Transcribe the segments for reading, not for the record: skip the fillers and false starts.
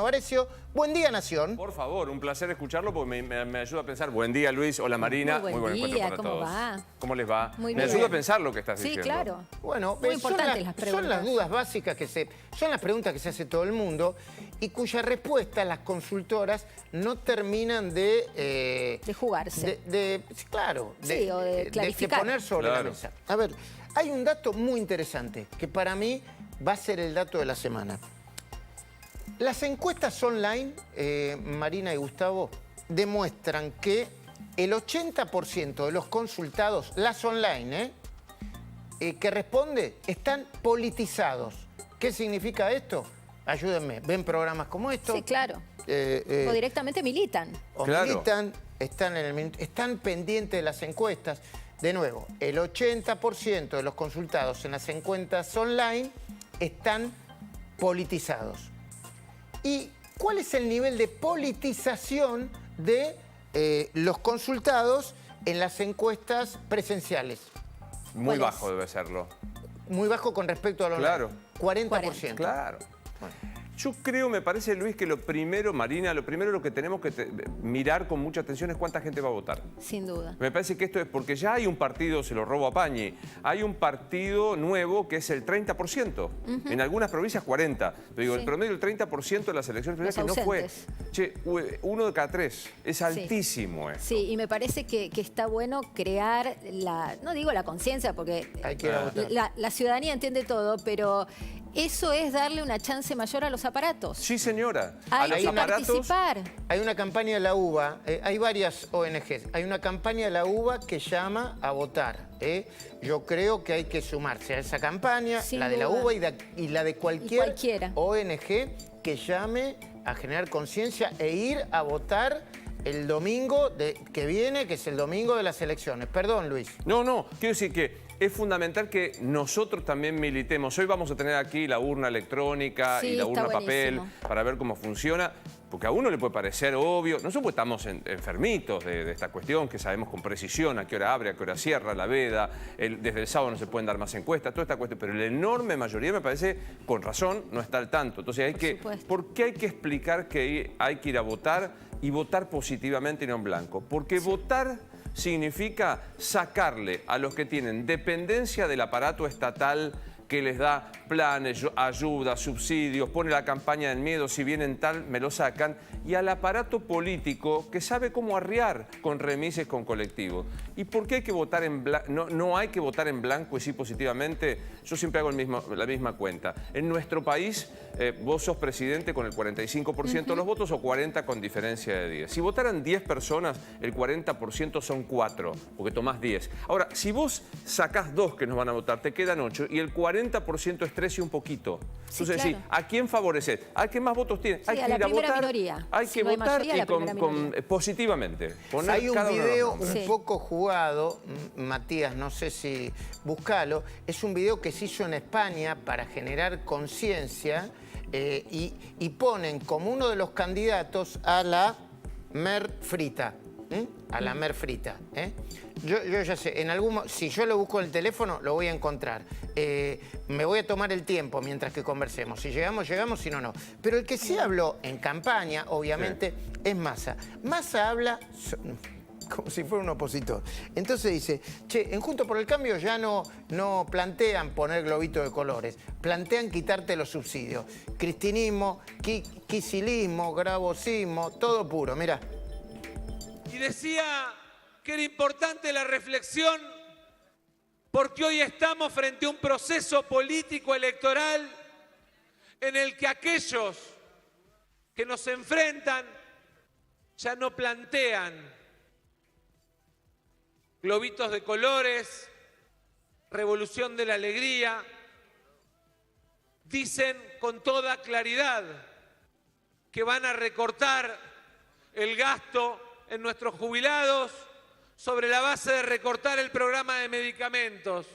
Novarecio. Buen día, Nación. Por favor, un placer escucharlo porque me ayuda a pensar. Buen día, Luis. Hola, Marina. Muy buen encuentro día, para ¿cómo todos. va? ¿Cómo les va? Muy me bien. ayuda a pensar lo que estás Sí, diciendo. claro. Bueno, Muy importantes las preguntas. son las dudas básicas son las preguntas que se hace todo el mundo y cuya respuesta las consultoras no terminan De jugarse. Claro, Sí, o de clarificar. poner sobre la Claro. mesa. A ver, hay un dato muy interesante que para mí va a ser el dato de la semana. Las encuestas online, Marina y Gustavo, demuestran que el 80% de los consultados, las online, que responde, están politizados. ¿Qué significa esto? Ayúdenme, ven programas como estos. Sí, claro. O directamente militan. O Claro. militan, están pendientes de las encuestas. De nuevo, el 80% de los consultados en las encuestas online están politizados. ¿Y cuál es el nivel de politización de los consultados en las encuestas presenciales? Muy ¿Cuál bajo es? debe serlo. Muy bajo con respecto a lo Claro. online. 40%. Claro. Bueno. Yo creo, me parece, Luis, que lo primero, Marina, lo que tenemos que mirar con mucha atención es cuánta gente va a votar. Sin duda. Me parece que esto es porque ya hay un partido, se lo robo a Pañi, hay un partido nuevo que es el 30%. En algunas provincias 40%. Pero digo, Sí. el promedio del 30% de las elecciones Los primarias que no fue. ausentes. Che, 1 de cada 3. Es altísimo esto. Sí, y me parece que está bueno crear no digo la conciencia, porque Hay que ir a votar. la ciudadanía entiende todo, pero eso es darle una chance mayor a los aparatos. Sí, señora. A Hay los que aparatos. participar. Hay una campaña de la UBA, hay varias ONGs, hay una campaña de la UBA que llama a votar. Yo creo que hay que sumarse a esa campaña, Sin la de la duda. UBA y la de cualquiera ONG que llame a generar conciencia e ir a votar el domingo que viene, que es el domingo de las elecciones. Perdón, Luis. No, quiero decir que es fundamental que nosotros también militemos. Hoy vamos a tener aquí la urna electrónica Sí, y la está urna papel buenísimo. para ver cómo funciona, porque a uno le puede parecer obvio. Nosotros estamos enfermitos de esta cuestión, que sabemos con precisión a qué hora abre, a qué hora cierra la veda, desde el sábado no se pueden dar más encuestas, toda esta cuestión, pero la enorme mayoría, me parece, con razón, no está al tanto. Entonces, supuesto. ¿por qué hay que explicar que hay que ir a votar y votar positivamente y no en blanco? Porque votar significa sacarle a los que tienen dependencia del aparato estatal que les da planes, ayuda, subsidios, pone la campaña del miedo, si vienen tal, me lo sacan, y al aparato político que sabe cómo arriar con remises, con colectivos. ¿Y por qué hay que votar en blanco? No hay que votar en blanco y sí positivamente. Yo siempre hago la misma cuenta. En nuestro país, vos sos presidente con el 45% de los votos o 40% con diferencia de 10. Si votaran 10 personas, el 40% son 4, porque tomás 10. Ahora, si vos sacás 2 que nos van a votar, te quedan 8 y el 40% es 13 y un poquito. Sí, Entonces, claro. sí, ¿a quién favoreces? ¿Al que más votos tiene? Sí, Hay a que la ir a primera votar. minoría. Hay Si que no hay votar mayoría, y la primera minoría. positivamente. Poner Hay un cada uno de los video nombres. un poco jugado, Matías, no sé si buscalo, es un video que se hizo en España para generar conciencia y ponen como uno de los candidatos a la mer frita. A la mer frita. Yo ya sé, si yo lo busco en el teléfono, lo voy a encontrar. Me voy a tomar el tiempo mientras que conversemos. Si llegamos, llegamos, si no, no. Pero el que sí habló en campaña, obviamente, es Massa. Massa habla como si fuera un opositor. Entonces dice, che, en Juntos por el Cambio ya no plantean poner globitos de colores, plantean quitarte los subsidios. Cristinismo, quisilismo, gravosismo, todo puro, mirá. Y decía que era importante la reflexión porque hoy estamos frente a un proceso político electoral en el que aquellos que nos enfrentan ya no plantean globitos de colores, revolución de la alegría, dicen con toda claridad que van a recortar el gasto en nuestros jubilados sobre la base de recortar el programa de medicamentos.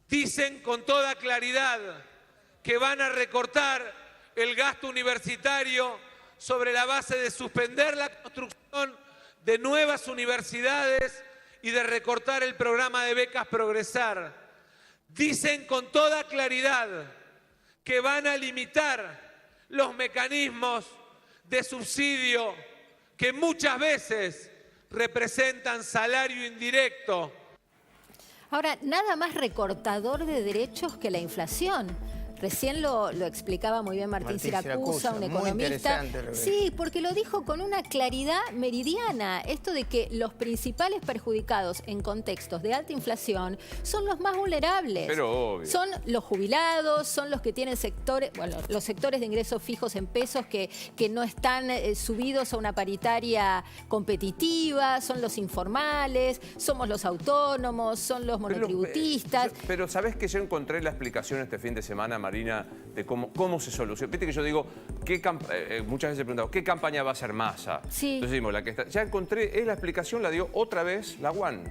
Dicen con toda claridad que van a recortar el gasto universitario sobre la base de suspender la construcción de nuevas universidades y de recortar el programa de becas Progresar. Dicen con toda claridad que van a limitar los mecanismos de subsidio que muchas veces representan salario indirecto. Ahora, nada más recortador de derechos que la inflación. Recién lo explicaba muy bien Martín Siracusa, un muy economista. interesante lo que Sí, porque lo dijo con una claridad meridiana. Esto de que los principales perjudicados en contextos de alta inflación son los más vulnerables. Pero obvio. Son los jubilados, son los que tienen sectores, bueno, los sectores de ingresos fijos en pesos que no están subidos a una paritaria competitiva, son los informales, somos los autónomos, son los monotributistas. Pero ¿sabés que yo encontré la explicación este fin de semana, Marina, de cómo se soluciona? Viste que yo digo, muchas veces he preguntado, ¿qué campaña va a hacer Massa? Sí. Entonces decimos, ya encontré, la explicación la dio otra vez la UAN,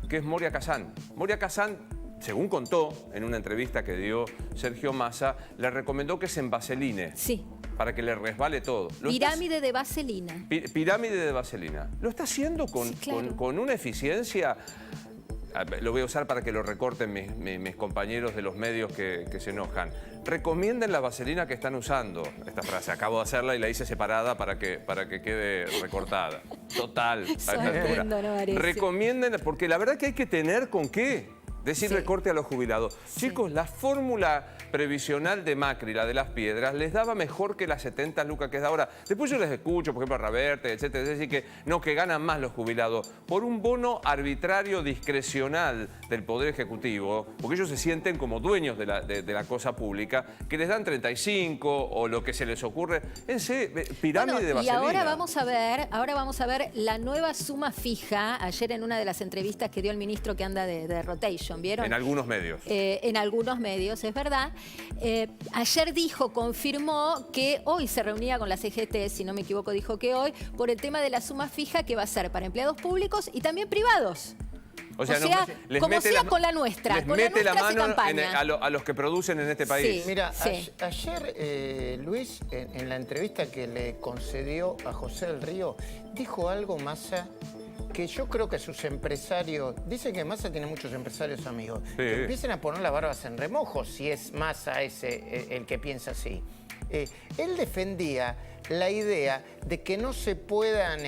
que es Moria Kazan. Moria Kazan, según contó en una entrevista que dio Sergio Massa, le recomendó que se envaseline. Sí. Para que le resbale todo. Pirámide de vaselina. Pirámide de vaselina. Lo está haciendo Sí, claro. con una eficiencia. Lo voy a usar para que lo recorten mis compañeros de los medios que se enojan. Recomienden la vaselina que están usando. Esta frase, acabo de hacerla y la hice separada para que quede recortada. Total, a esta altura. ¿No parece? Recomienden, porque la verdad que hay que tener con qué decir Sí. recorte a los jubilados. Sí. Chicos, la fórmula previsional de Macri, la de las piedras, les daba mejor que las 70 lucas que es ahora. Después yo les escucho, por ejemplo, a Reverte, etcétera, es decir, que ganan más los jubilados por un bono arbitrario discrecional del Poder Ejecutivo, porque ellos se sienten como dueños de la cosa pública, que les dan 35 o lo que se les ocurre. Pirámide de vaselina. Y ahora vamos a ver la nueva suma fija. Ayer en una de las entrevistas que dio el ministro que anda de rotation, ¿vieron? En algunos medios. En algunos medios, es verdad. Ayer confirmó que hoy se reunía con la CGT, si no me equivoco dijo que hoy, por el tema de la suma fija que va a ser para empleados públicos y también privados. O sea, como sea con la nuestra. Les con mete la nuestra mano se campaña. a los que producen en este país. Sí. Mira, Sí. ayer Luis, en la entrevista que le concedió a José del Río, dijo algo Massa que yo creo que sus empresarios, dicen que Massa tiene muchos empresarios amigos, que empiecen a poner las barbas en remojo si es Massa ese el que piensa así. Él defendía la idea de que no se puedan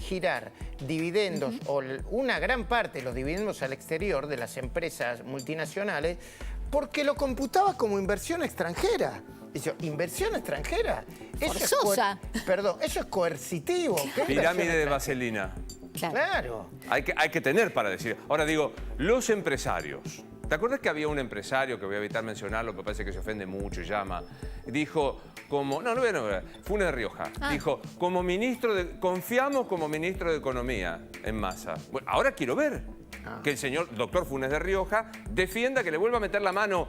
girar dividendos o una gran parte de los dividendos al exterior de las empresas multinacionales porque lo computaba como inversión extranjera. Dice, ¿inversión extranjera? Forzosa. Perdón, eso es coercitivo. ¿Qué es Pirámide inversión de extranjera? vaselina. Claro. Hay que tener para decir. Ahora digo, los empresarios. ¿Te acuerdas que había un empresario, que voy a evitar mencionarlo, porque parece que se ofende mucho y llama? Dijo, Funes de Rioja. Dijo, confiamos como ministro de Economía en Massa. Bueno, ahora quiero ver que el señor doctor Funes de Rioja defienda que le vuelva a meter la mano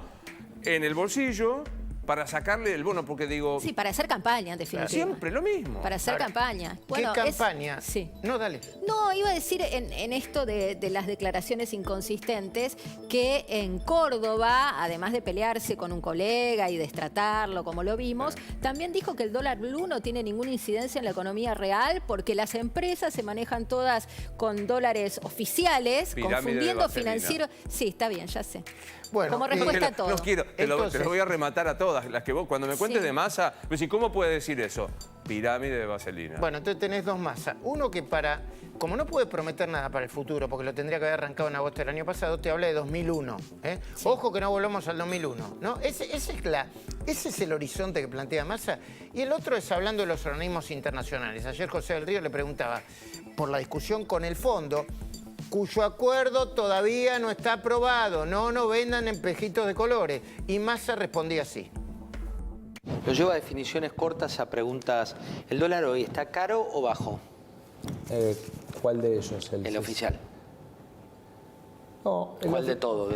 en el bolsillo para sacarle el bono, porque digo... Sí, para hacer campaña, en definitiva. Siempre lo mismo. Para hacer Ahora, campaña. ¿Qué campaña? Sí. No, dale. No, iba a decir en esto de las declaraciones inconsistentes que en Córdoba, además de pelearse con un colega y destratarlo como lo vimos, también dijo que el dólar blue no tiene ninguna incidencia en la economía real porque las empresas se manejan todas con dólares oficiales, Pirámide de confundiendo vaselina. financiero. Sí, está bien, ya sé. Bueno, como respuesta a todo. No quiero, te lo voy a rematar a todas. Las que vos, cuando me cuentes Sí. de Massa, pues, ¿y cómo puede decir eso? Pirámide de vaselina. Bueno, entonces tenés dos Massa. Uno que como no puede prometer nada para el futuro, porque lo tendría que haber arrancado en agosto del año pasado, te habla de 2001. Sí. Ojo que no volvamos al 2001, ¿no? Ese es el horizonte que plantea Massa. Y el otro es hablando de los organismos internacionales. Ayer José del Río le preguntaba por la discusión con el fondo, cuyo acuerdo todavía no está aprobado. No vendan espejitos de colores. Y Massa respondía así. Lo lleva a definiciones cortas a preguntas. ¿El dólar hoy está caro o bajo? ¿Cuál de ellos? El oficial. No, ¿Cuál de todo?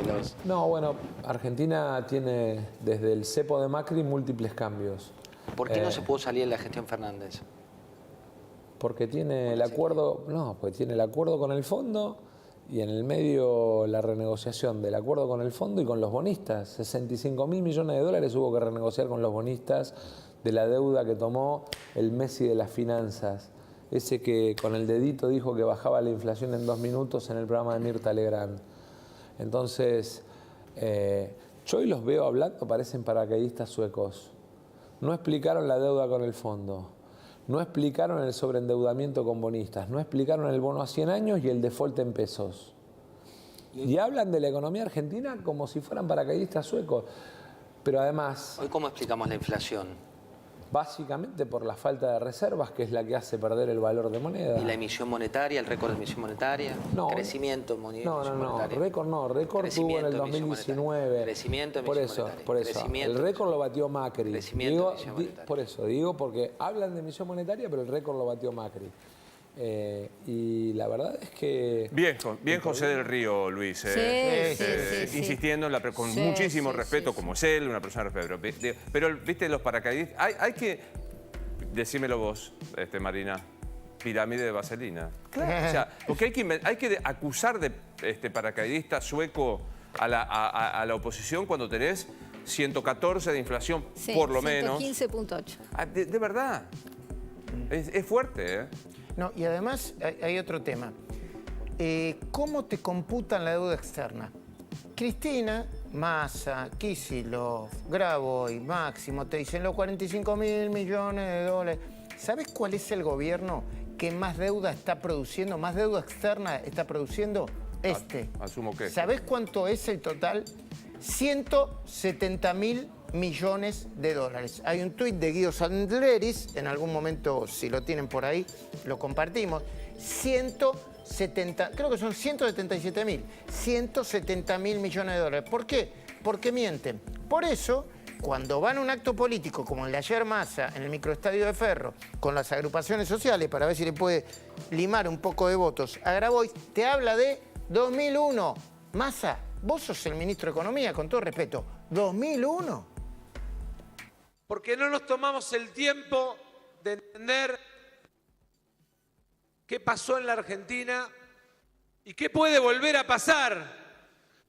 No, bueno, Argentina tiene desde el cepo de Macri múltiples cambios. ¿Por qué no se pudo salir en la gestión Fernández? Porque tiene el acuerdo, porque tiene el acuerdo con el fondo y en el medio la renegociación del acuerdo con el fondo y con los bonistas. 65.000 millones de dólares hubo que renegociar con los bonistas de la deuda que tomó el Messi de las finanzas. Ese que con el dedito dijo que bajaba la inflación en 2 minutos en el programa de Mirta Legrand. Entonces, yo hoy los veo hablando, parecen paracaidistas suecos. No explicaron la deuda con el fondo. no explicaron el sobreendeudamiento con bonistas, no explicaron el bono a 100 años y el default en pesos. Y hablan de la economía argentina como si fueran paracaidistas suecos. Pero además... Hoy, ¿cómo explicamos la inflación? Básicamente por la falta de reservas, que es la que hace perder el valor de moneda. ¿Y la emisión monetaria, el récord de emisión monetaria? No. ¿Crecimiento monetario? Récord tuvo en el 2019. Crecimiento de por emisión eso, monetaria. por eso. Crecimiento. El récord lo batió Macri. Crecimiento de emisión monetaria. Por eso, digo, porque hablan de emisión monetaria, pero el récord lo batió Macri. Y la verdad es que... Bien José del Río, Luis. Sí. Insistiendo con muchísimo respeto, como es él, una persona de respeto. Pero, viste, los paracaidistas... Hay que... Decímelo vos, Marina. Pirámide de vaselina. Claro. O sea, porque hay que acusar de paracaidista sueco a la oposición cuando tenés 114 de inflación, por lo menos. 115.8. De verdad. Es fuerte, ¿eh? No, y además hay otro tema. ¿Cómo te computan la deuda externa? Cristina, Massa, Kicillof, Graboy, Máximo te dicen los 45.000 millones de dólares. ¿Sabes cuál es el gobierno que más deuda está produciendo, más deuda externa está produciendo? Asumo que. ¿Sabes cuánto es el total? 170.000 millones de dólares. Hay un tuit de Guido Sandleris, en algún momento, si lo tienen por ahí, lo compartimos. Creo que son 170.000 millones de dólares. ¿Por qué? Porque mienten. Por eso, cuando van a un acto político, como el de ayer Massa, en el microestadio de Ferro, con las agrupaciones sociales, para ver si le puede limar un poco de votos a Grabois, te habla de 2001. Massa, vos sos el ministro de Economía, con todo respeto. ¿2001? Porque no nos tomamos el tiempo de entender qué pasó en la Argentina y qué puede volver a pasar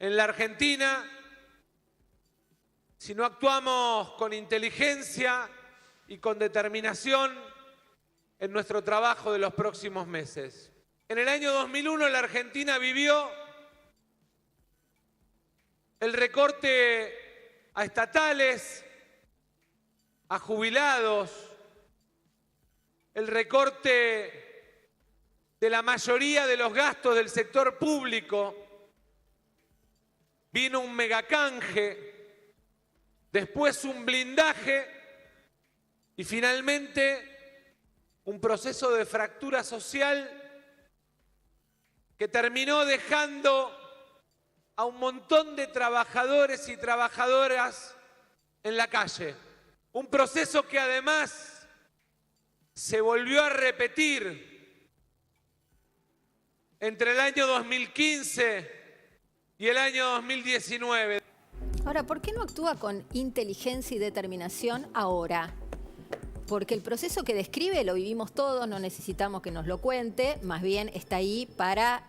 en la Argentina si no actuamos con inteligencia y con determinación en nuestro trabajo de los próximos meses. En el año 2001 la Argentina vivió el recorte a estatales, a jubilados, el recorte de la mayoría de los gastos del sector público, vino un megacanje, después un blindaje y finalmente un proceso de fractura social que terminó dejando a un montón de trabajadores y trabajadoras en la calle. Un proceso que además se volvió a repetir entre el año 2015 y el año 2019. Ahora, ¿por qué no actúa con inteligencia y determinación ahora? Porque el proceso que describe lo vivimos todos, no necesitamos que nos lo cuente, más bien está ahí para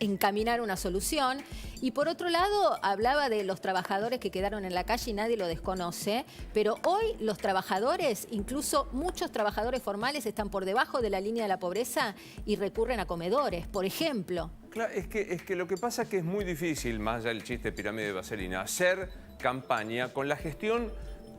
encaminar una solución. Y por otro lado, hablaba de los trabajadores que quedaron en la calle y nadie lo desconoce, pero hoy los trabajadores, incluso muchos trabajadores formales, están por debajo de la línea de la pobreza y recurren a comedores, por ejemplo. Claro, es que lo que pasa es que es muy difícil, más allá del chiste de pirámide de vaselina, hacer campaña con la gestión,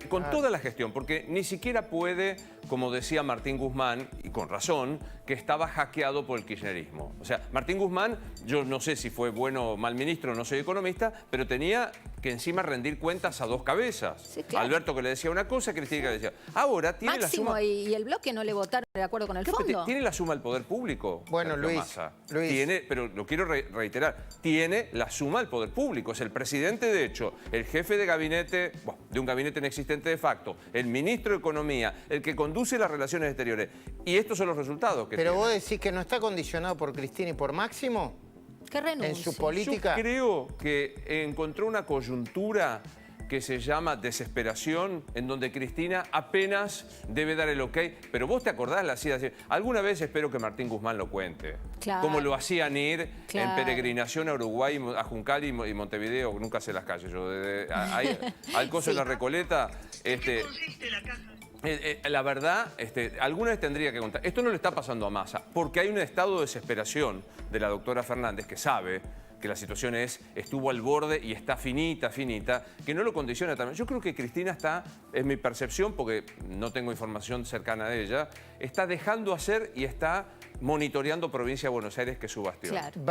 con toda la gestión, porque ni siquiera puede, como decía Martín Guzmán, y con razón, que estaba hackeado por el kirchnerismo. O sea, Martín Guzmán, yo no sé si fue bueno o mal ministro, no soy economista, pero tenía que encima rendir cuentas a dos cabezas. Sí, claro. Alberto que le decía una cosa, Cristina que le decía. Ahora tiene Máximo la suma... y el bloque no le votaron de acuerdo con el fondo. Tiene la suma del poder público. Bueno, Sergio Luis. Massa. Luis. Tiene, pero lo quiero reiterar, tiene la suma del poder público. Es el presidente, de hecho, el jefe de gabinete, de un gabinete inexistente de facto, el ministro de Economía, el que conduce las relaciones exteriores. Y estos son los resultados que Pero tiene. vos decís que no está condicionado por Cristina y por Máximo Que renuncie. en su política. Yo creo que encontró una coyuntura que se llama desesperación, en donde Cristina apenas debe dar el ok. Pero vos te acordás, la hacía así. Alguna vez espero que Martín Guzmán lo cuente. Claro. Como lo hacían ir Claro. en peregrinación a Uruguay, a Juncal y Montevideo, nunca sé las calles. Yo, al coso de la Recoleta. La verdad, alguna vez tendría que contar. Esto no le está pasando a Massa, porque hay un estado de desesperación de la doctora Fernández, que sabe que la situación estuvo al borde y está finita, que no lo condiciona también. Yo creo que Cristina está, es mi percepción, porque no tengo información cercana de ella, está dejando hacer y está monitoreando provincia de Buenos Aires, que es su bastión. Claro.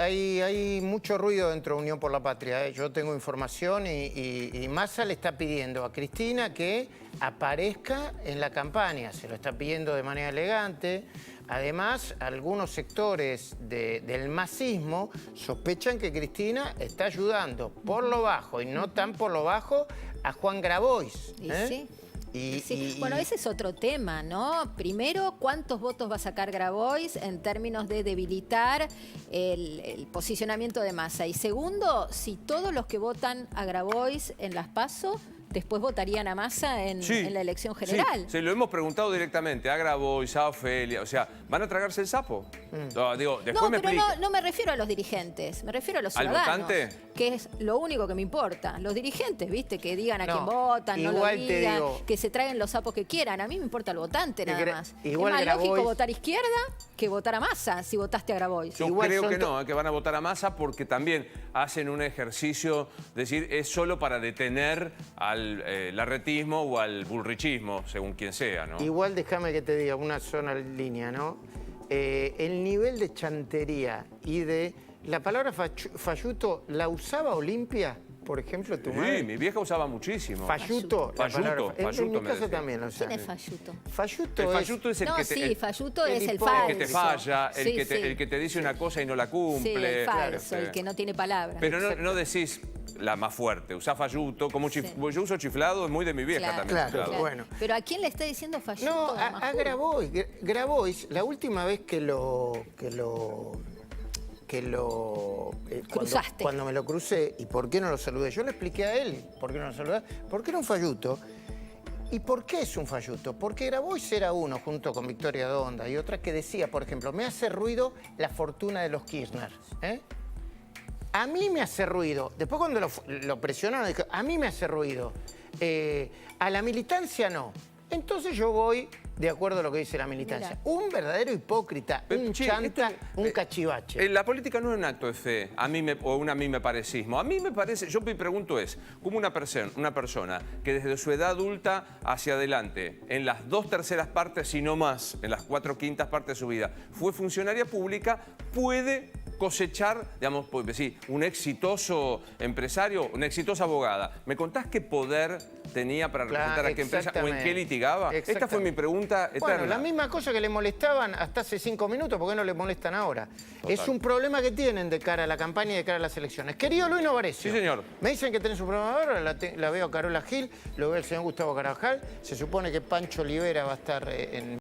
Hay mucho ruido dentro de Unión por la Patria. Yo tengo información y Massa le está pidiendo a Cristina que aparezca en la campaña. Se lo está pidiendo de manera elegante. Además, algunos sectores del masismo sospechan que Cristina está ayudando por lo bajo y no tan por lo bajo a Juan Grabois. Sí. Bueno, ese es otro tema, ¿no? Primero, ¿cuántos votos va a sacar Grabois en términos de debilitar el posicionamiento de Massa? Y segundo, si todos los que votan a Grabois en las PASO después votarían a Massa en la elección general. Sí, se lo hemos preguntado directamente a Grabois, a Ofelia, o sea, ¿van a tragarse el sapo? No, digo, después me explica. No me refiero a los dirigentes, me refiero a los ciudadanos. ¿Al votante? Que es lo único que me importa. Los dirigentes, ¿viste? Que digan a quién votan, no lo igual te digan, digo, que se traigan los sapos que quieran. A mí me importa el votante nada más. Igual es más Grabois, lógico votar izquierda que votar a Massa si votaste a Grabois. Yo creo que no, que van a votar a Massa porque también hacen un ejercicio, decir, es solo para detener al larretismo o al bullrichismo, según quien sea, ¿no? Igual déjame que te diga una sola línea, ¿no? El nivel de chantería y de... La palabra falluto, ¿la usaba Olimpia, por ejemplo, tu madre? Sí, mi vieja usaba muchísimo. Falluto. En mi casa también lo usaba. ¿Quién es falluto? Falluto es el que te... falluto es el El falso. que te falla, el que te dice una cosa y no la cumple. Sí, el falso, el que no tiene palabras. Pero no decís la más fuerte, usá falluto, como yo uso chiflado, es muy de mi vieja también. Claro, bueno. Pero ¿a quién le está diciendo falluto? No, a Grabois. Grabois, la última vez Cruzaste. Cuando me lo crucé, ¿y por qué no lo saludé? Yo le expliqué a él por qué no lo saludé. Porque era un falluto. ¿Y por qué es un falluto? Porque Grabois era uno, junto con Victoria Donda y otra, que decía, por ejemplo, me hace ruido la fortuna de los Kirchner. A mí me hace ruido. Después cuando lo presionaron, dijo, a mí me hace ruido. A la militancia no. Entonces yo voy de acuerdo a lo que dice la militancia. Mira. Un verdadero hipócrita, un chanta, un cachivache. La política no es un acto de fe, o un a mí me parecismo. A mí me parece, yo me pregunto como una persona que desde su edad adulta hacia adelante, en las 2/3 partes, si no más, en las 4/5 partes de su vida, fue funcionaria pública, puede cosechar, digamos, un exitoso empresario, una exitosa abogada. ¿Me contás qué poder tenía para representar a qué empresa o en qué litigaba? Esta fue mi pregunta eterna. Bueno, la misma cosa que le molestaban hasta hace 5 minutos, ¿por qué no le molestan ahora? Total. Es un problema que tienen de cara a la campaña y de cara a las elecciones. Querido Luis Novarecio. Sí, señor. Me dicen que tenés un programa ahora, la veo a Carola Gil, lo veo al señor Gustavo Carabajal, se supone que Pancho Olivera va a estar en...